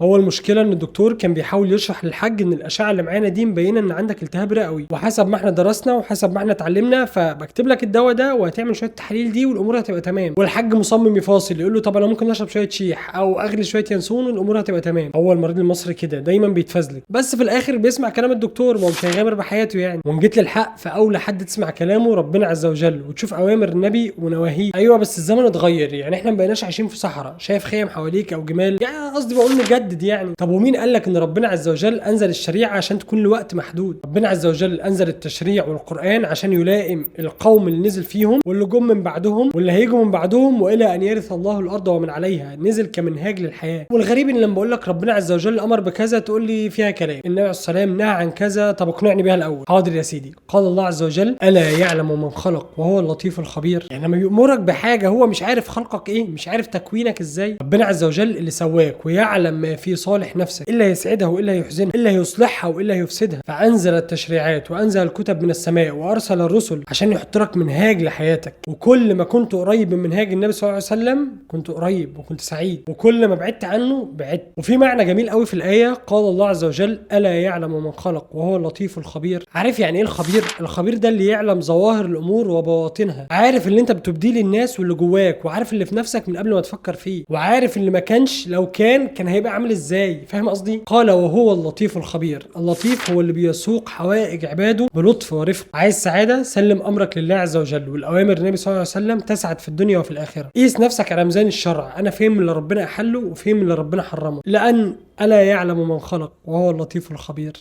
هو المشكله ان الدكتور كان بيحاول يشرح للحاج ان الاشعه اللي معانا دي مبينه ان عندك التهاب رئوي، وحسب ما احنا درسنا وحسب ما احنا اتعلمنا فبكتب لك الدواء ده وهتعمل شويه تحاليل دي والامور هتبقى تمام. والحاج مصمم يفاصل يقول له طب انا ممكن اشرب شويه شيح او اغلي شويه ينسون والامور هتبقى تمام. هو المريض المصري كده دايما بيتفزلك، بس في الاخر بيسمع كلام الدكتور، ما هو مش هيغامر بحياته يعني. وان جيت للحق فاولى حد تسمع كلامه ربنا عز وجل وتشوف اوامر النبي ونواهيه. ايوه بس الزمن اتغير، يعني احنا ما بقيناش عايشين في صحراء شايف خيم حواليك او جمال، يعني قصدي بقول نجدد يعني. طب ومين قال لك ان ربنا عز وجل انزل الشريعه عشان تكون لوقت محدود؟ ربنا عز وجل انزل التشريع والقران عشان يلائم القوم اللي نزل فيهم واللي جم من بعدهم واللي هيجوا من بعدهم، والى ان يرث الله الارض ومن عليها، نزل كمنهاج للحياه. والغريب ان لما بقول لك ربنا عز وجل امر بكذا تقول لي فيها كلام، النبي عليه السلام نهى عن كذا، طب اقنعني بيها الاول. حاضر يا سيدي. قال الله عز وجل الا يعلم من خلق وهو اللطيف الخبير. يعني لما بيأمرك بحاجه هو مش عارف خلقك ايه، مش عارف تكوينك ازاي. ربنا عز وجل اللي سواك ويعلم ما في صالح نفسك، الا يسعدها والا يحزنها، الا يصلحها والا يفسدها. فانزل التشريعات وانزل الكتب من السماء وارسل الرسل عشان يحط لك منهاج لحياتك. وكل ما كنت قريب من منهاج النبي صلى الله عليه وسلم كنت قريب وكنت سعيد، وكل ما بعدت عنه بعدت. وفي معنى جميل قوي في الايه، قال الله عز وجل الا يعلم من خلق وهو اللطيف الخبير. عارف يعني ايه الخبير؟ الخبير ده اللي يعلم ظواهر الامور وبواطنها، عارف اللي انت بتبديه للناس واللي جواك، وعارف اللي في نفسك من قبل ما تفكر فيه، وعارف اللي ما كانش لو كان هيبقى عامل ازاي. فاهم قصدي؟ قال وهو اللطيف الخبير. اللطيف هو اللي بيسوق حوائج عباده بلطف ورفق. عايز سعاده؟ سلم امرك لله عز وجل والاوامر النبي صلى الله عليه وسلم تسعد في الدنيا وفي الاخره. قيس نفسك على ميزان الشرع، انا فين من اللي ربنا احله وفين من اللي ربنا حرمه، لان الا يعلم من خلق وهو اللطيف الخبير.